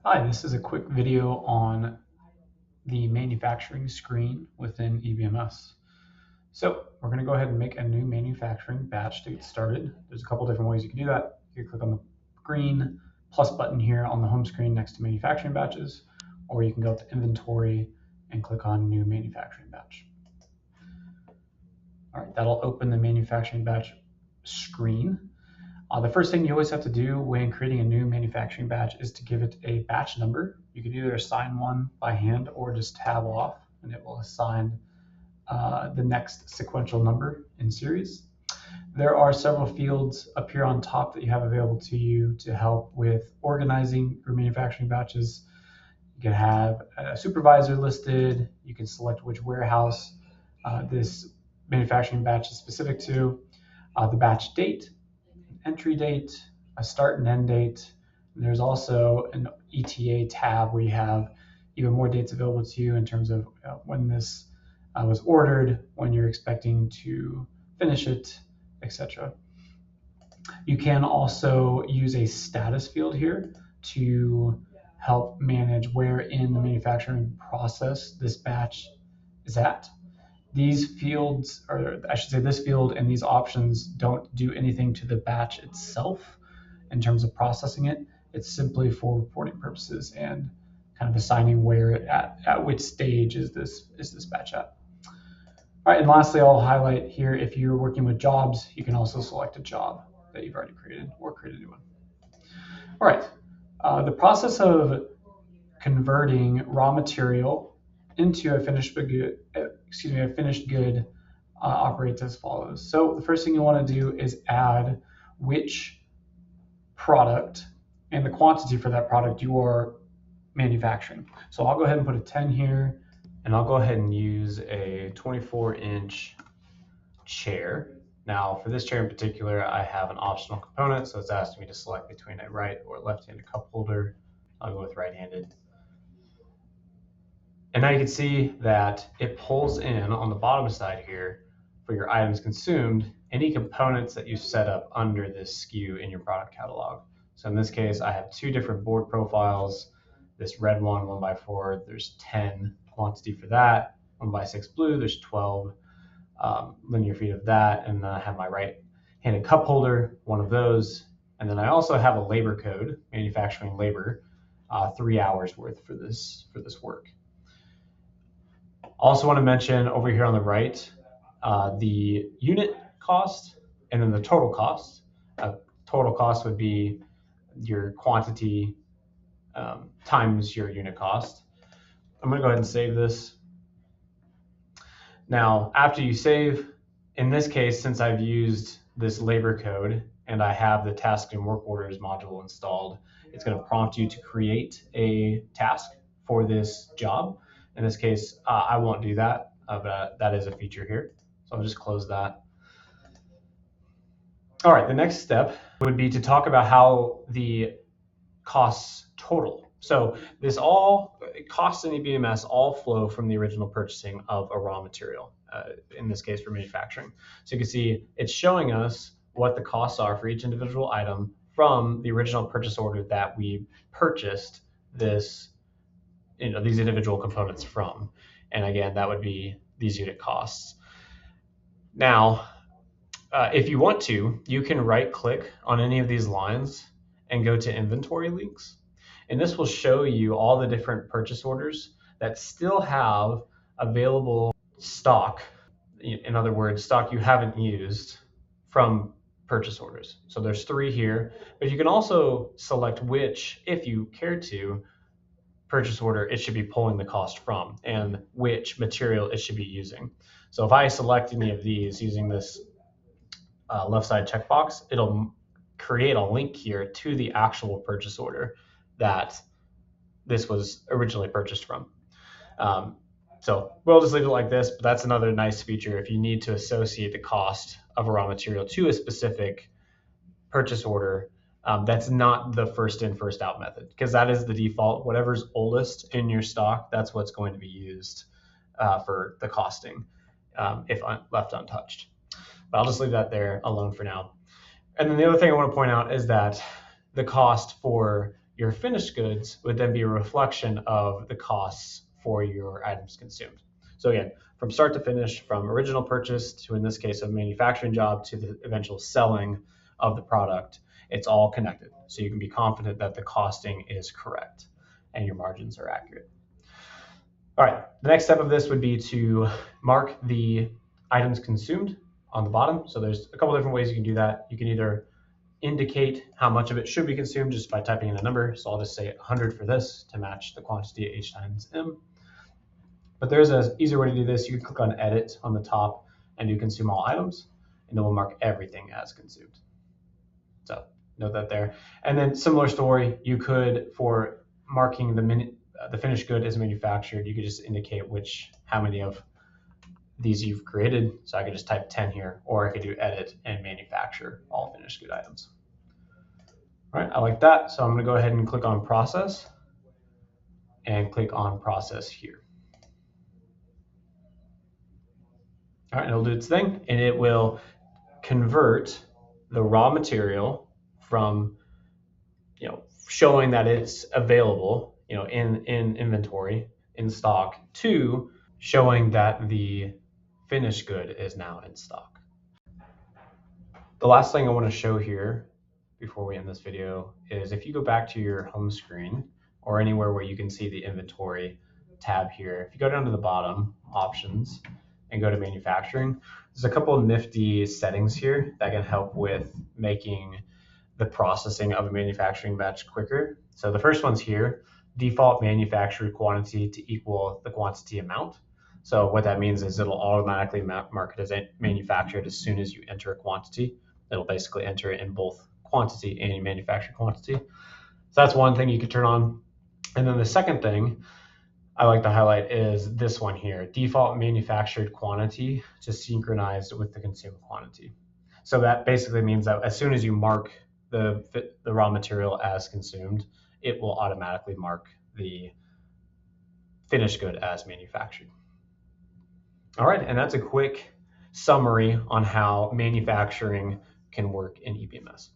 Hi, this is a quick video on the manufacturing screen within EBMS. So we're going to go ahead and make a new manufacturing batch to get started. There's a couple different ways you can do that. You can click on the green plus button here on the home screen next to manufacturing batches, or you can go to inventory and click on new manufacturing batch. All right, that'll open the manufacturing batch screen. The first thing you always have to do when creating a new manufacturing batch is to give it a batch number. You can either assign one by hand or just tab off, and it will assign the next sequential number in series. There are several fields up here on top that you have available to you to help with organizing your manufacturing batches. You can have a supervisor listed. You can select which warehouse this manufacturing batch is specific to, the batch date, entry date, a start and end date. And there's also an ETA tab where you have even more dates available to you in terms of when this was ordered, when you're expecting to finish it, etc. You can also use a status field here to help manage where in the manufacturing process this batch is at. These fields, or I should say this field and these options, don't do anything to the batch itself in terms of processing it. It's simply for reporting purposes and kind of assigning where at which stage is this batch at. All right, and lastly, I'll highlight here, if you're working with jobs, you can also select a job that you've already created or create a new one. All right, the process of converting raw material into a finished good operates as follows. So the first thing you want to do is add which product and the quantity for that product you are manufacturing. So I'll go ahead and put a 10 here, and I'll go ahead and use a 24-inch chair. Now for this chair in particular, I have an optional component, so it's asking me to select between a right or left-handed cup holder. I'll go with right-handed. And now you can see that it pulls in on the bottom side here for your items consumed, any components that you set up under this SKU in your product catalog. So in this case, I have two different board profiles. This red one, 1x4, there's 10 quantity for that. 1x6 blue, there's 12 linear feet of that. And then I have my right-handed cup holder, one of those. And then I also have a labor code, manufacturing labor, 3 hours worth for this work. Also want to mention over here on the right, the unit cost and then the total cost. Total cost would be your quantity times your unit cost. I'm going to go ahead and save this. Now, after you save, in this case, since I've used this labor code and I have the task and work orders module installed, it's going to prompt you to create a task for this job. In this case, I won't do that, but that is a feature here. So I'll just close that. All right, the next step would be to talk about how the costs total. So this all costs in EBMS all flow from the original purchasing of a raw material, in this case for manufacturing. So you can see it's showing us what the costs are for each individual item from the original purchase order that we purchased these individual components from. And again, that would be these unit costs. Now, if you want to, you can right click on any of these lines and go to inventory links. And this will show you all the different purchase orders that still have available stock. In other words, stock you haven't used from purchase orders. So there's 3 here, but you can also select which, if you care to, purchase order it should be pulling the cost from and which material it should be using. So if I select any of these using this left side checkbox, it'll create a link here to the actual purchase order that this was originally purchased from. So we'll just leave it like this, but that's another nice feature if you need to associate the cost of a raw material to a specific purchase order. That's not the first in, first out method, because that is the default. Whatever's oldest in your stock, that's what's going to be used for the costing if left untouched. But I'll just leave that there alone for now. And then the other thing I want to point out is that the cost for your finished goods would then be a reflection of the costs for your items consumed. So again, from start to finish, from original purchase to, in this case, a manufacturing job to the eventual selling of the product, it's all connected. So you can be confident that the costing is correct and your margins are accurate. All right, the next step of this would be to mark the items consumed on the bottom. So there's a couple different ways you can do that. You can either indicate how much of it should be consumed just by typing in a number. So I'll just say 100 for this to match the quantity H times M. But there's an easier way to do this. You can click on edit on the top and do consume all items, and it will mark everything as consumed. So note that there. And then similar story, you could, for marking the finished good as manufactured, you could just indicate how many of these you've created. So I could just type 10 here, or I could do edit and manufacture all finished good items. All right, I like that. So I'm going to go ahead and click on process and click on process here. All right, it'll do its thing, and it will convert the raw material from, showing that it's available, in inventory, in stock, to showing that the finished good is now in stock. The last thing I want to show here before we end this video is if you go back to your home screen or anywhere where you can see the inventory tab here, if you go down to the bottom, options, and go to manufacturing, there's a couple of nifty settings here that can help with making the processing of a manufacturing batch quicker. So the first one's here, default manufactured quantity to equal the quantity amount. So what that means is it'll automatically mark it as manufactured as soon as you enter a quantity. It'll basically enter it in both quantity and manufactured quantity. So that's one thing you could turn on. And then the second thing I like to highlight is this one here, default manufactured quantity to synchronize with the consumed quantity. So that basically means that as soon as you mark the raw material as consumed, it will automatically mark the finished good as manufactured. All right, and that's a quick summary on how manufacturing can work in EBMS.